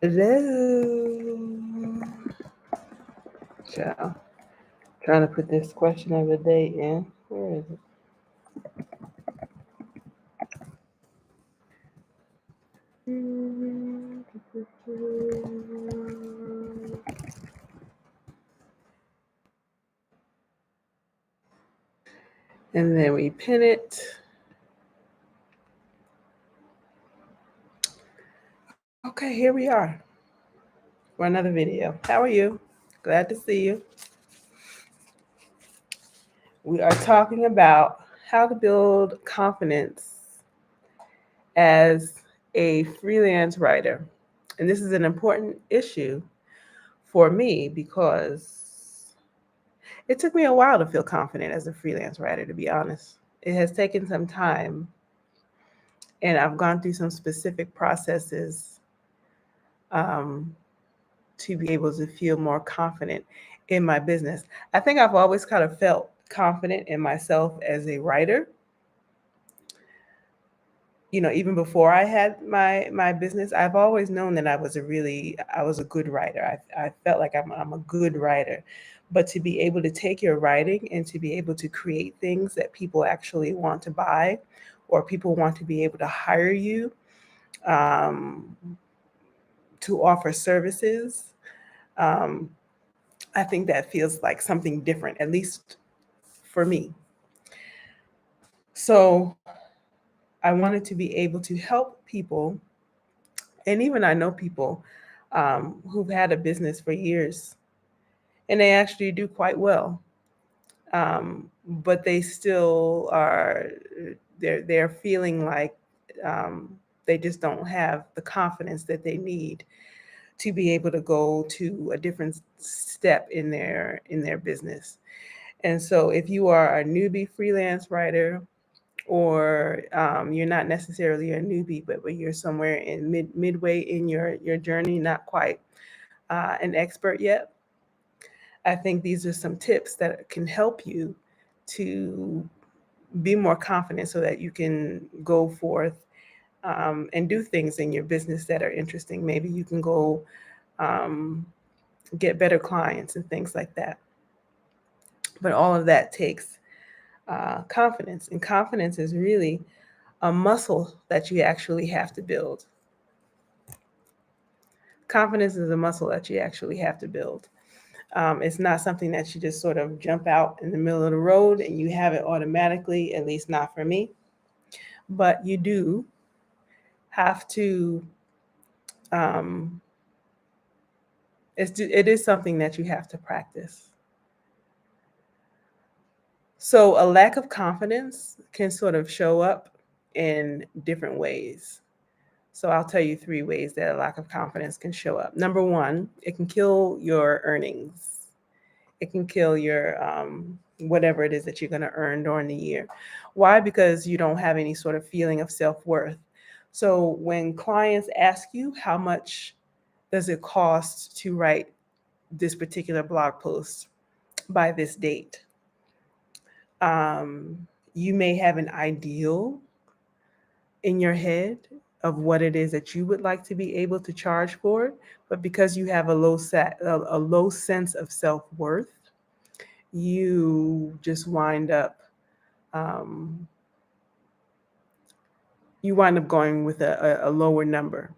Hello. Ciao. Trying to put this question of the day in. Where is it? And then we pin it. Okay, here we are for another video. How are you? Glad to see you. We are talking about how to build confidence as a freelance writer. And this is an important issue for me because it took me a while to feel confident as a freelance writer, to be honest. It has taken some time, and I've gone through some specific processes um, to be able to feel more confident in my business. I think I've always kind of felt confident in myself as a writer. Even before I had my business, I've always known that I was a good writer. I felt like I'm a good writer. But to be able to take your writing and to be able to create things that people actually want to buy, or people want to be able to hire you um, to offer services, um, I think that feels like something different, at least for me. So I wanted to be able to help people, and even I know people who've had a business for years, and they actually do quite well, um, but they still are they're feeling like um, they just don't have the confidence that they need to be able to go to a different step in their business. And so, if you are a newbie freelance writer, or you're not necessarily a newbie, but you're somewhere in midway in your journey, not quite an expert yet, I think these are some tips that can help you to be more confident so that you can go forth and do things in your business that are interesting. Maybe you can go um, get better clients and things like that. But all of that takes confidence, and confidence is really a muscle that you actually have to build. Confidence is a muscle that you actually have to build. It's not something that you just sort of jump out in the middle of the road and you have it automatically, at least not for me. But you do have to, um, it is something that you have to practice. So a lack of confidence can sort of show up in different ways. So I'll tell you three ways that a lack of confidence can show up. Number one, it can kill your earnings. It can kill your whatever it is that you're going to earn during the year. Why? Because you don't have any sort of feeling of self worth. So when clients ask you how much does it cost to write this particular blog post by this date, um, you may have an ideal in your head of what it is that you would like to be able to charge for it, but because you have a low sense of self worth, you just um, wind up going with a lower number.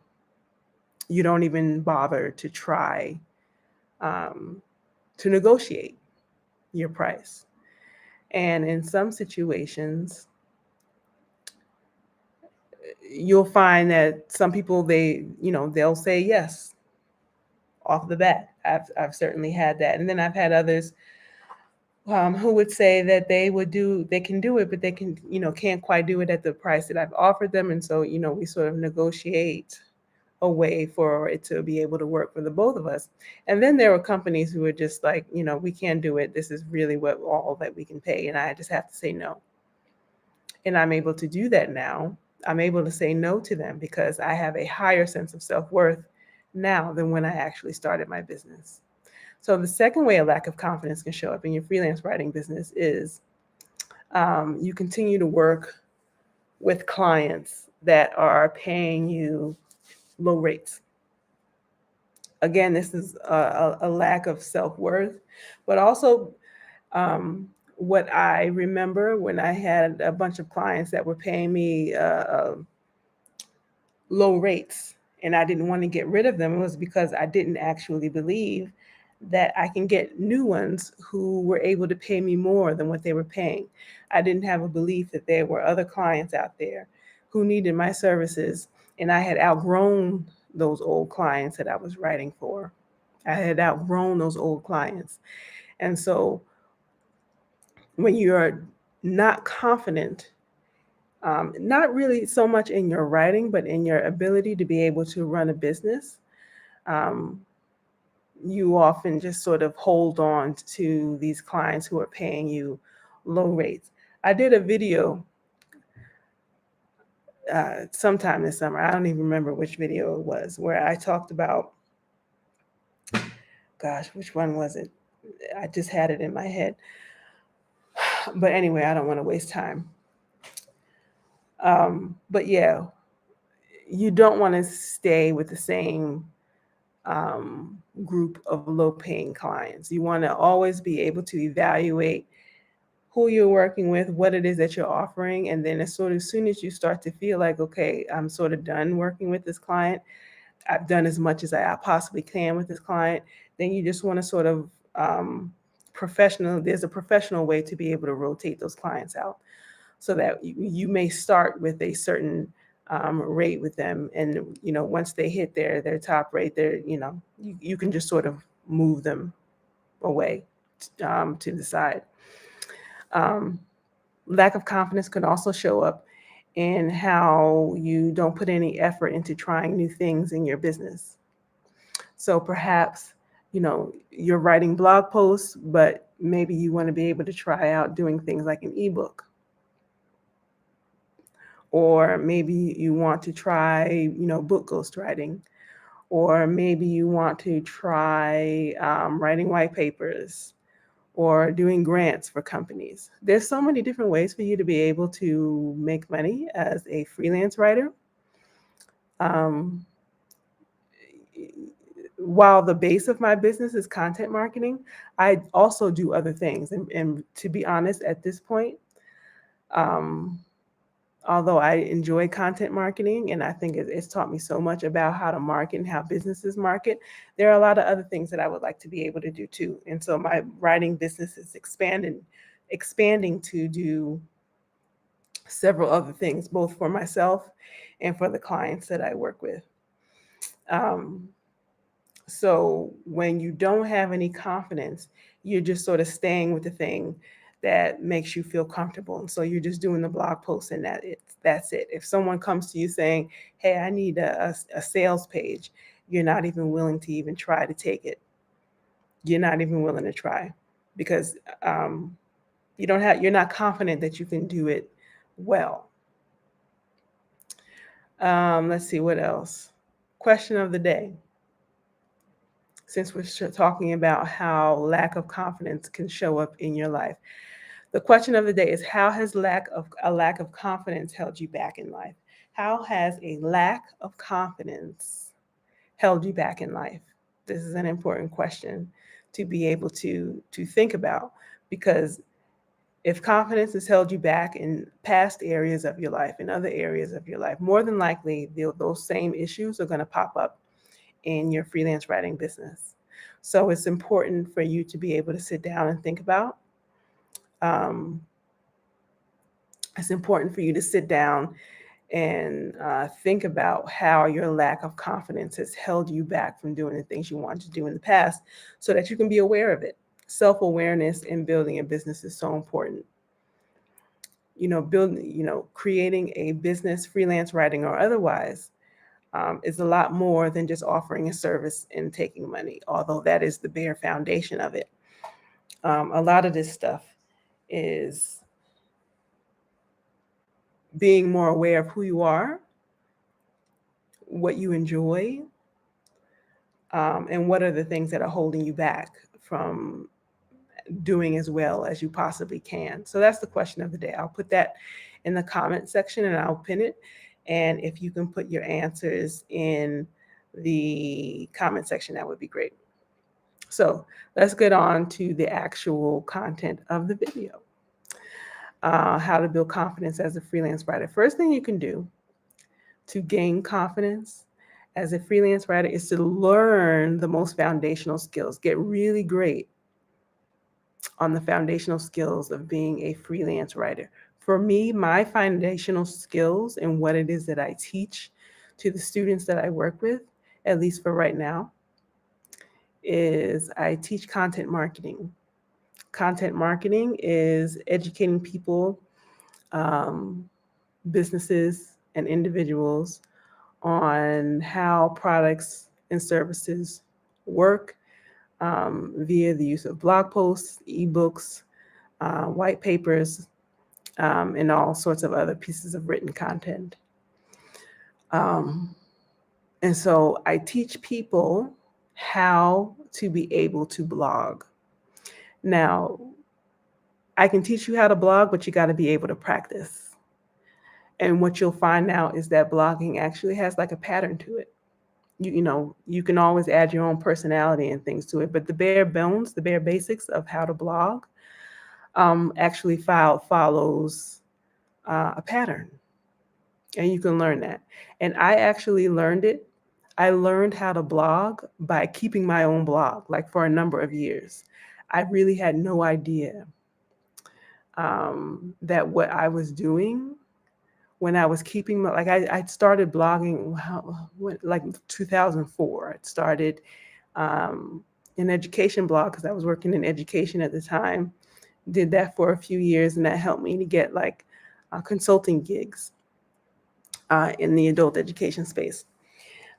You don't even bother to try um, to negotiate your price. And in some situations, you'll find that some people they'll say yes off the bat. I've certainly had that, and then I've had others who would say that they can do it, but they can't quite do it at the price that I've offered them, and so we sort of negotiate a way for it to be able to work for the both of us. And then there are companies who are just like, we can't do it. This is really what all that we can pay, and I just have to say no. And I'm able to do that now. I'm able to say no to them because I have a higher sense of self worth now than when I actually started my business. So, the second way a lack of confidence can show up in your freelance writing business is you continue to work with clients that are paying you low rates. Again, this is a lack of self worth, but also um, what I remember when I had a bunch of clients that were paying me low rates and I didn't want to get rid of them was because I didn't actually believe that I can get new ones who were able to pay me more than what they were paying. I didn't have a belief that there were other clients out there who needed my services, and I had outgrown those old clients that I was writing for. I had outgrown those old clients. And so when you're not confident, not really so much in your writing, but in your ability to be able to run a business, um, you often just sort of hold on to these clients who are paying you low rates. I did a video sometime this summer. I don't even remember which video it was, where I talked about, gosh, which one was it? I just had it in my head. But anyway, I don't want to waste time. But yeah, you don't want to stay with the same um, group of low paying clients. You want to always be able to evaluate who you're working with, what it is that you're offering, and then as soon as you start to feel like, okay, I'm sort of done working with this client, I've done as much as I possibly can with this client, then you just want to sort of there's a professional way to be able to rotate those clients out so that you may start with a certain rate with them, and once they hit their top rate, you can just sort of move them away to the side. Um, Lack of confidence can also show up in how you don't put any effort into trying new things in your business. So perhaps, you're writing blog posts, but maybe you want to be able to try out doing things like an ebook. Or maybe you want to try, book ghostwriting. Or maybe you want to try writing white papers or doing grants for companies. There's so many different ways for you to be able to make money as a freelance writer. Um, while the base of my business is content marketing, I also do other things. And to be honest, at this point, um, although I enjoy content marketing and I think it's taught me so much about how to market and how businesses market, there are a lot of other things that I would like to be able to do too. And so my writing business is expanding to do several other things, both for myself and for the clients that I work with. Um, so when you don't have any confidence, you're just sort of staying with the thing that makes you feel comfortable. And so you're just doing the blog post and that's it. If someone comes to you saying, "Hey, I need a sales page," you're not even willing to even try to take it. You're not even willing to try because um, you're not confident that you can do it well. Let's see what else. Question of the day. Since we're talking about how lack of confidence can show up in your life, the question of the day is, how has lack of confidence held you back in life? How has a lack of confidence held you back in life? This is an important question to be able to think about, because if confidence has held you back in past areas of your life, in other areas of your life, more than likely those same issues are going to pop up in your freelance writing business. So it's important for you to be able to sit down and think about. Um, it's important for you to sit down and think about how your lack of confidence has held you back from doing the things you wanted to do in the past so that you can be aware of it. Self awareness in building a business is so important. Creating a business, freelance writing or otherwise, is a lot more than just offering a service and taking money, although that is the bare foundation of it. A lot of this stuff is being more aware of who you are, what you enjoy, and what are the things that are holding you back from doing as well as you possibly can. So that's the question of the day. I'll put that in the comment section and I'll pin it. And if you can put your answers in the comment section, that would be great. So let's get on to the actual content of the video. How to build confidence as a freelance writer. First thing you can do to gain confidence as a freelance writer is to learn the most foundational skills. Get really great on the foundational skills of being a freelance writer. For me, my foundational skills and what it is that I teach to the students that I work with, at least for right now, is I teach content marketing. Content marketing is educating people, um, businesses, and individuals on how products and services work via the use of blog posts, ebooks, white papers, and all sorts of other pieces of written content. Um, and so I teach people how to be able to blog. Now, I can teach you how to blog, but you got to be able to practice. And what you'll find out is that blogging actually has like a pattern to it. You can always add your own personality and things to it, but the bare bones, the bare basics of how to blog actually follows a pattern, and you can learn that. And I actually learned it. I learned how to blog by keeping my own blog, like for a number of years. I really had no idea that what I was doing when I was keeping like I started blogging like 2004. I started an education blog because I was working in education at the time. Did that for a few years, and that helped me to get like consulting gigs in the adult education space.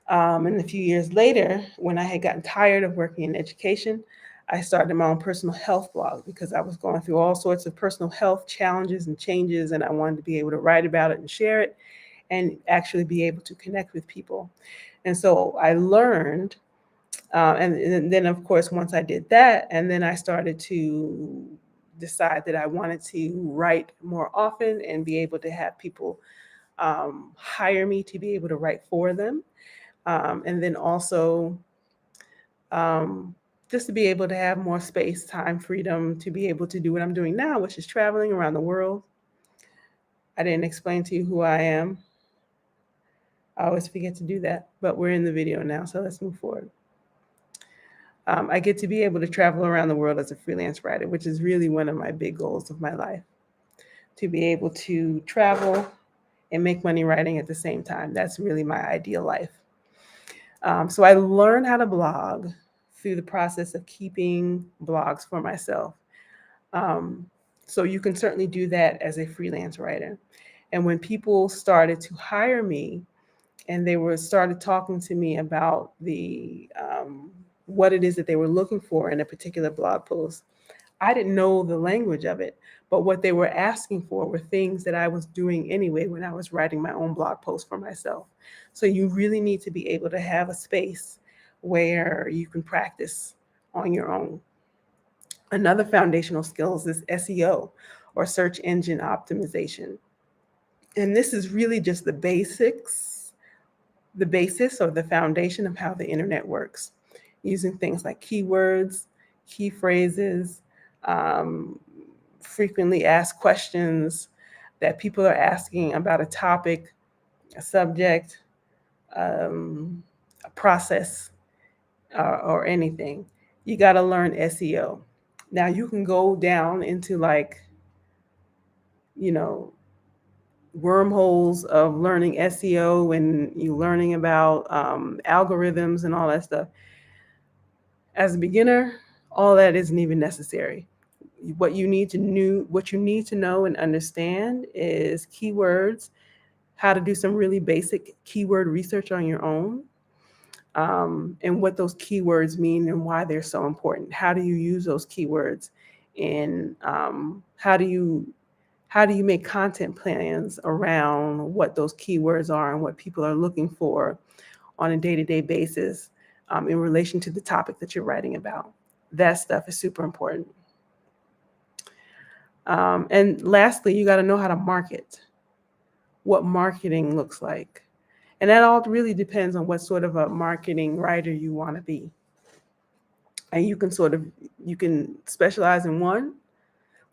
And a few years later, when I had gotten tired of working in education, I started my own personal health blog because I was going through all sorts of personal health challenges and changes, and I wanted to be able to write about it and share it and actually be able to connect with people. And so I learned, and then of course, once I did that, and then I started to decide that I wanted to write more often and be able to have people hire me to be able to write for them. And then also um, just to be able to have more space, time, freedom to be able to do what I'm doing now, which is traveling around the world. I didn't explain to you who I am. I always forget to do that, but we're in the video now, so let's move forward. I get to be able to travel around the world as a freelance writer, which is really one of my big goals of my life, to be able to travel and make money writing at the same time. That's really my ideal life. So I learned how to blog through the process of keeping blogs for myself. Um, so you can certainly do that as a freelance writer. And when people started to hire me and they were started talking to me about the what it is that they were looking for in a particular blog post, I didn't know the language of it, but what they were asking for were things that I was doing anyway when I was writing my own blog post for myself. So you really need to be able to have a space where you can practice on your own. Another foundational skills is SEO, or search engine optimization. And this is really just the basis or the foundation of how the internet works, using things like keywords, key phrases, um, frequently asked questions that people are asking about a topic, a subject, um, a process, or anything. You got to learn SEO. Now you can go down into like, you know, wormholes of learning SEO and you learning about algorithms and all that stuff. As a beginner, all that isn't even necessary. What you need to know and understand is keywords, how to do some really basic keyword research on your own, and what those keywords mean and why they're so important. How do you use those keywords, and how do you make content plans around what those keywords are and what people are looking for on a day-to-day basis in relation to the topic that you're writing about. That stuff is super important. And lastly, you got to know how to market, what marketing looks like. And that all really depends on what sort of a marketing writer you want to be. And you can specialize in one.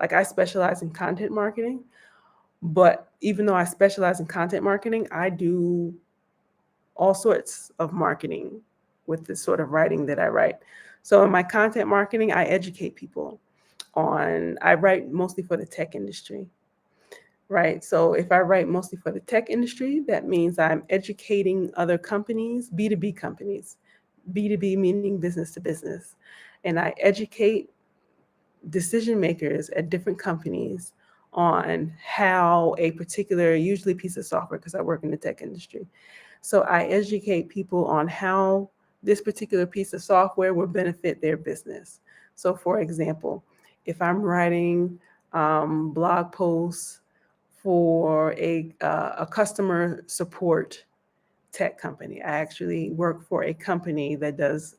Like I specialize in content marketing, but even though I specialize in content marketing, I do all sorts of marketing with the sort of writing that I write. So in my content marketing, I educate people I write mostly for the tech industry, right? So if I write mostly for the tech industry, that means I'm educating other companies, B2B companies, B2B meaning business to business. And I educate decision makers at different companies on how a particular, usually piece of software, because I work in the tech industry. So I educate people on how this particular piece of software will benefit their business. So, for example, if I'm writing blog posts for a customer support tech company, I actually work for a company that does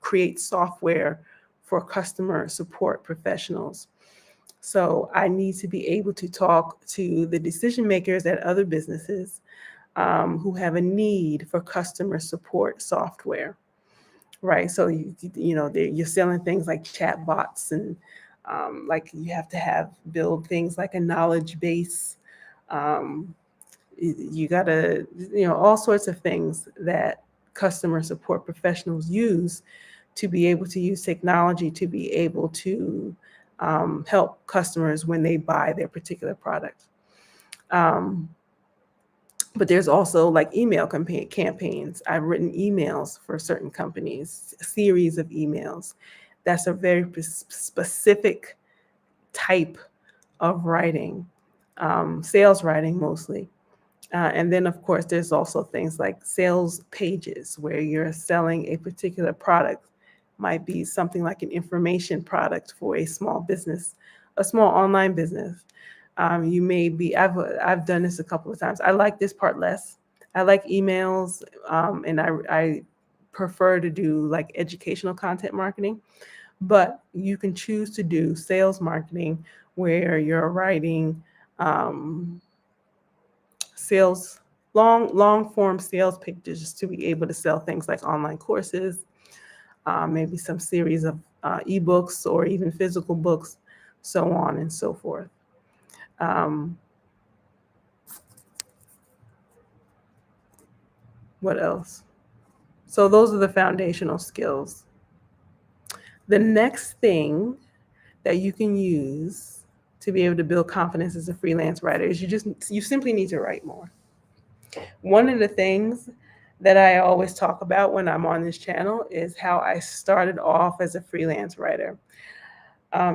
create software for customer support professionals. So I need to be able to talk to the decision makers at other businesses who have a need for customer support software, right? So you're selling things like chat bots and like you have to have build things like a knowledge base. Um, you gotta all sorts of things that customer support professionals use to be able to use technology to be able to help customers when they buy their particular product. Um, but there's also like email campaigns. I've written emails for certain companies, a series of emails. That's a very specific type of writing, sales writing mostly. And then, of course, there's also things like sales pages where you're selling a particular product. Might be something like an information product for a small business, a small online business. You may be. I've done this a couple of times. I like this part less. I like emails, and I prefer to do like educational content marketing. But you can choose to do sales marketing where you're writing um, sales long form sales pages to be able to sell things like online courses, maybe some series of ebooks or even physical books, so on and so forth. Um, what else? So those are the foundational skills. The next thing that you can use to be able to build confidence as a freelance writer is you simply need to write more. One of the things that I always talk about when I'm on this channel is how I started off as a freelance writer.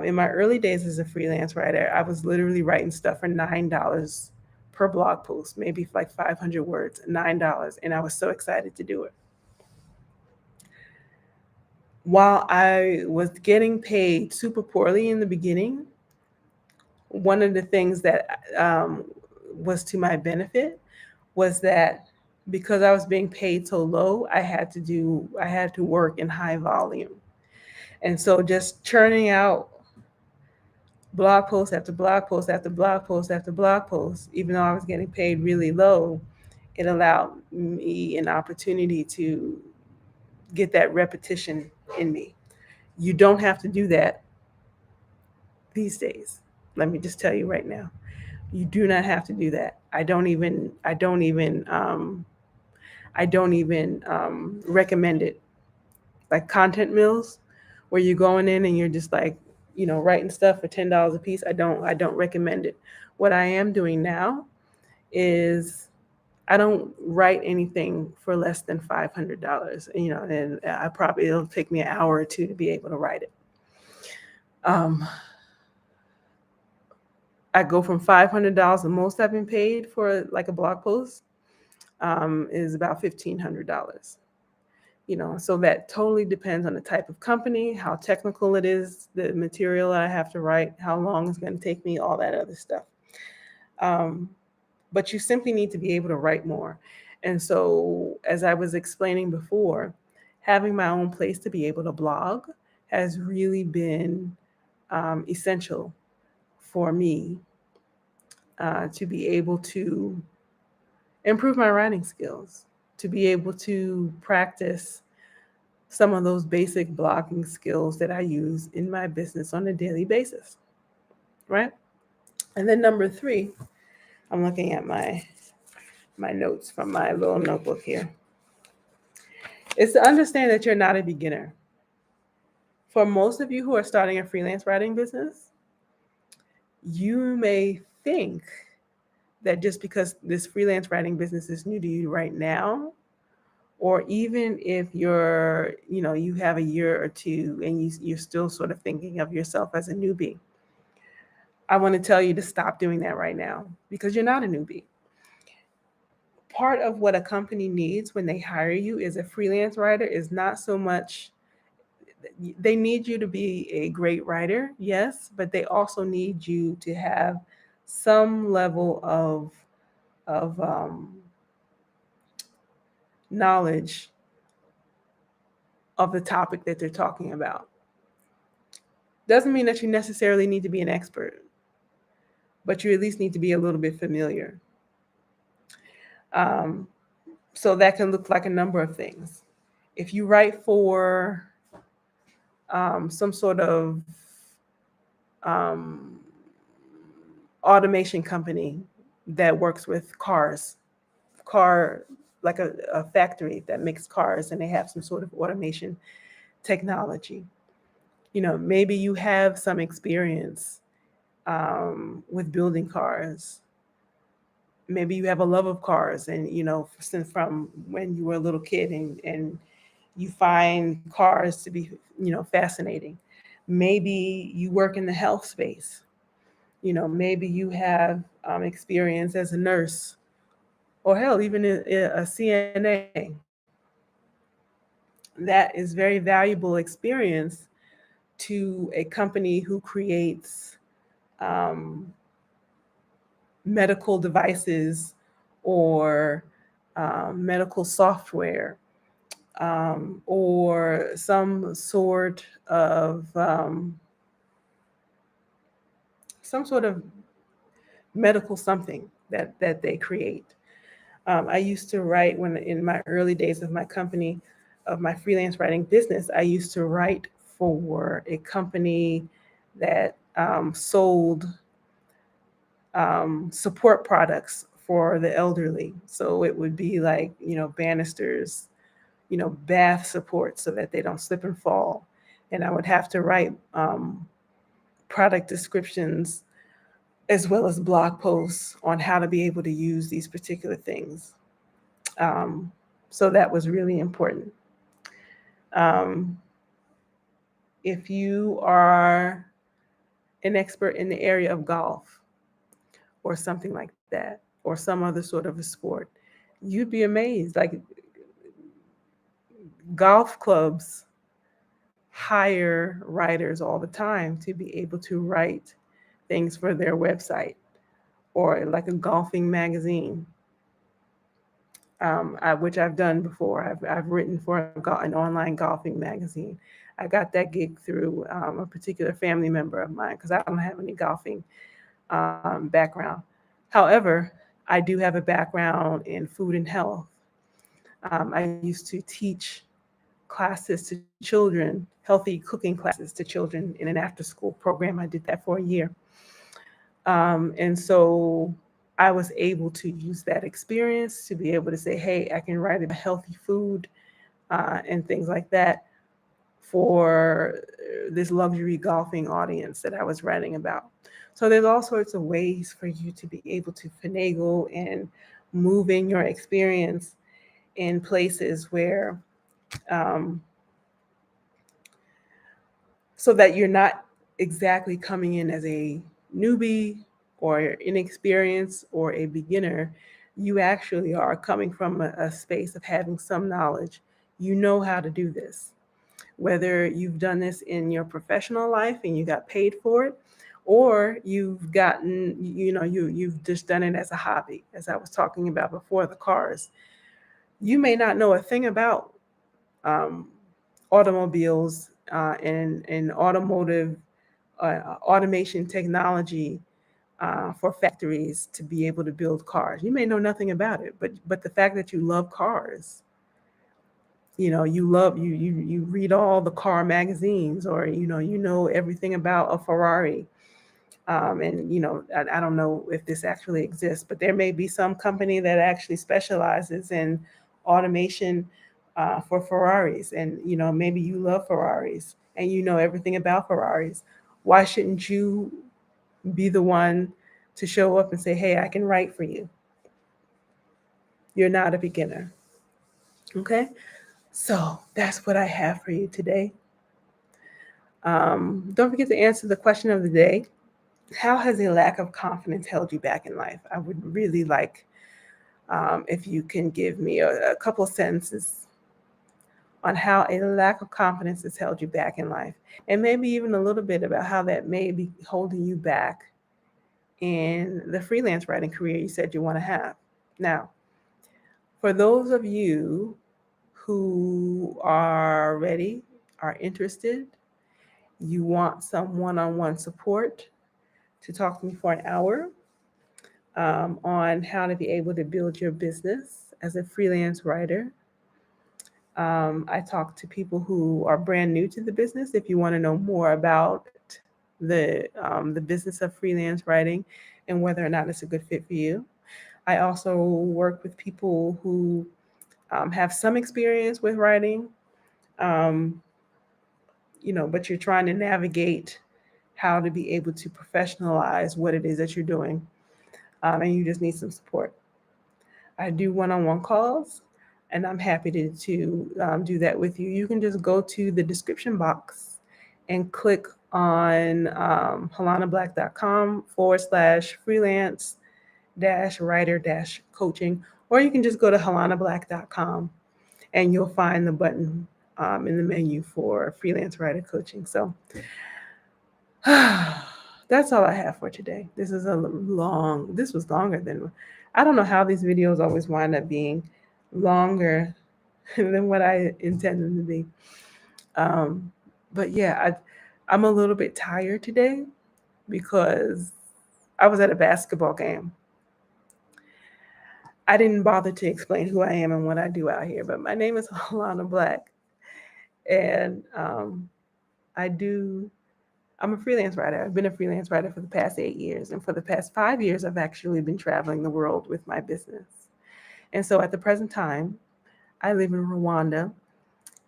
In my early days as a freelance writer, I was literally writing stuff for $9 per blog post, maybe like 500 words, $9. And I was so excited to do it. While I was getting paid super poorly in the beginning, one of the things that was to my benefit was that because I was being paid so low, I had to work in high volume. And so just churning out blog post after blog post after blog post after blog post, even though I was getting paid really low, it allowed me an opportunity to get that repetition in me. You don't have to do that these days. Let me just tell you right now. You do not have to do that. I don't even recommend it. Like content mills, where you're going in and you're just like, writing stuff for $10 a piece. I don't recommend it. What I am doing now is I don't write anything for less than $500. And it'll take me an hour or two to be able to write it. Um, I go from $500. The most I've been paid for like a blog post is about $1,500. So that totally depends on the type of company, how technical it is, the material I have to write, how long it's going to take me, all that other stuff. Um, but you simply need to be able to write more. And so, as I was explaining before, having my own place to be able to blog has really been essential for me to be able to improve my writing skills, to be able to practice some of those basic blogging skills that I use in my business on a daily basis, right? And then number three, I'm looking at my notes from my little notebook here, is to understand that you're not a beginner. For most of you who are starting a freelance writing business, you may think that just because this freelance writing business is new to you right now, or even if you have a year or two and you're still sort of thinking of yourself as a newbie, I want to tell you to stop doing that right now, because you're not a newbie. Part of what a company needs when they hire you as a freelance writer is not so much, they need you to be a great writer, yes, but they also need you to have some level of knowledge of the topic that they're talking about. Doesn't mean that you necessarily need to be an expert, but you at least need to be a little bit familiar. Um, so that can look like a number of things. If you write for some sort of um, automation company that works with car, like a factory that makes cars, and they have some sort of automation technology. Maybe you have some experience with building cars. Maybe you have a love of cars, and since from when you were a little kid, and you find cars to be fascinating. Maybe you work in the health space. Maybe you have experience as a nurse, or hell, even a CNA. That is very valuable experience to a company who creates um, medical devices, or medical software, or some sort of medical something that they create. I used to write, when in my early days of my company, of my freelance writing business. I used to write for a company that sold support products for the elderly. So it would be like, banisters, bath support so that they don't slip and fall. And I would have to write product descriptions as well as blog posts on how to be able to use these particular things. Um, so that was really important. Um, if you are an expert in the area of golf or something like that, or some other sort of a sport, you'd be amazed. Like, golf clubs hire writers all the time to be able to write things for their website, or like a golfing magazine, which I've done before. I've written for an online golfing magazine. I got that gig through a particular family member of mine, because I don't have any golfing background. However, I do have a background in food and health. I used to teach classes to children, healthy cooking classes to children in an after school program. I did that for a year. And so I was able to use that experience to be able to say, hey, I can write about healthy food and things like that for this luxury golfing audience that I was writing about. So there's all sorts of ways for you to be able to finagle and move in your experience in places where, um, so that you're not exactly coming in as a newbie or inexperienced or a beginner. You actually are coming from a space of having some knowledge. You know how to do this, whether you've done this in your professional life and you got paid for it, or you've just done it as a hobby, as I was talking about before, the cars. You may not know a thing about um, automobiles and automotive automation technology, for factories to be able to build cars. You may know nothing about it, but the fact that you love cars, you love you read all the car magazines, or you know everything about a Ferrari. And I don't know if this actually exists, but there may be some company that actually specializes in automation for Ferraris, and maybe you love Ferraris and you know everything about Ferraris. Why shouldn't you be the one to show up and say, hey, I can write for you? You're not a beginner. Okay, so that's what I have for you today. Don't forget to answer the question of the day. How has a lack of confidence held you back in life? I would really like if you can give me a couple of sentences on how a lack of confidence has held you back in life, and maybe even a little bit about how that may be holding you back in the freelance writing career you said you want to have. Now, for those of you who are ready, are interested, you want some one on one support to talk to me for an hour on how to be able to build your business as a freelance writer. I talk to people who are brand new to the business. If you want to know more about the business of freelance writing and whether or not it's a good fit for you. I also work with people who have some experience with writing, um, but you're trying to navigate how to be able to professionalize what it is that you're doing, and you just need some support. I do one-on-one calls, and I'm happy to do that with you. You can just go to the description box and click on halanablack.com/freelance dash writer dash coaching, or you can just go to halanablack.com and you'll find the button in the menu for freelance writer coaching. So that's all I have for today. This was longer than, I don't know how these videos always wind up being longer than what I intend them to be. Um, but yeah, I'm a little bit tired today because I was at a basketball game. I didn't bother to explain who I am and what I do out here, but my name is Alana Black, and I do. I'm a freelance writer. I've been a freelance writer for the past 8 years, and for the past 5 years, I've actually been traveling the world with my business. And so, at the present time, I live in Rwanda,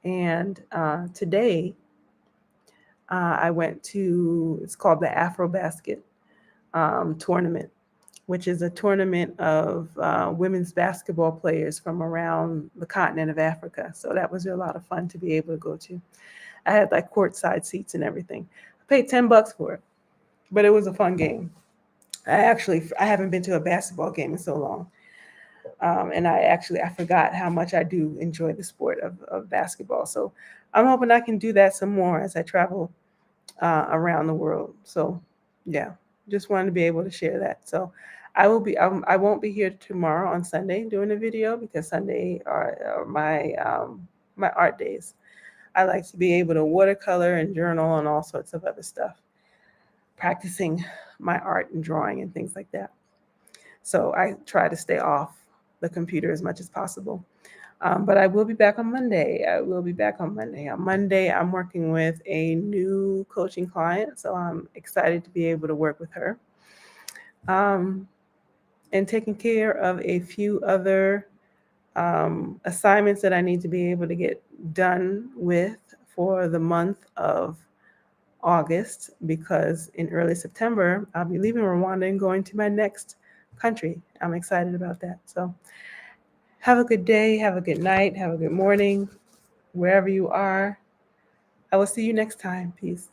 and today I went to, it's called the Afrobasket tournament, which is a tournament of women's basketball players from around the continent of Africa. So that was a lot of fun to be able to go to. I had like courtside seats and everything. I paid $10 for it, but it was a fun game. I haven't been to a basketball game in so long. And I forgot how much I do enjoy the sport of basketball. So I'm hoping I can do that some more as I travel around the world. So yeah, just wanted to be able to share that. So I won't be here tomorrow on Sunday doing a video because Sunday are my art days. I like to be able to watercolor and journal and all sorts of other stuff, practicing my art and drawing and things like that. So I try to stay off the computer as much as possible. But I will be back on Monday. I will be back on Monday. On Monday, I'm working with a new coaching client, so I'm excited to be able to work with her. And taking care of a few other assignments that I need to be able to get done with for the month of August, because in early September, I'll be leaving Rwanda and going to my next country. I'm excited about that. So have a good day, have a good night, have a good morning, wherever you are. I will see you next time. Peace.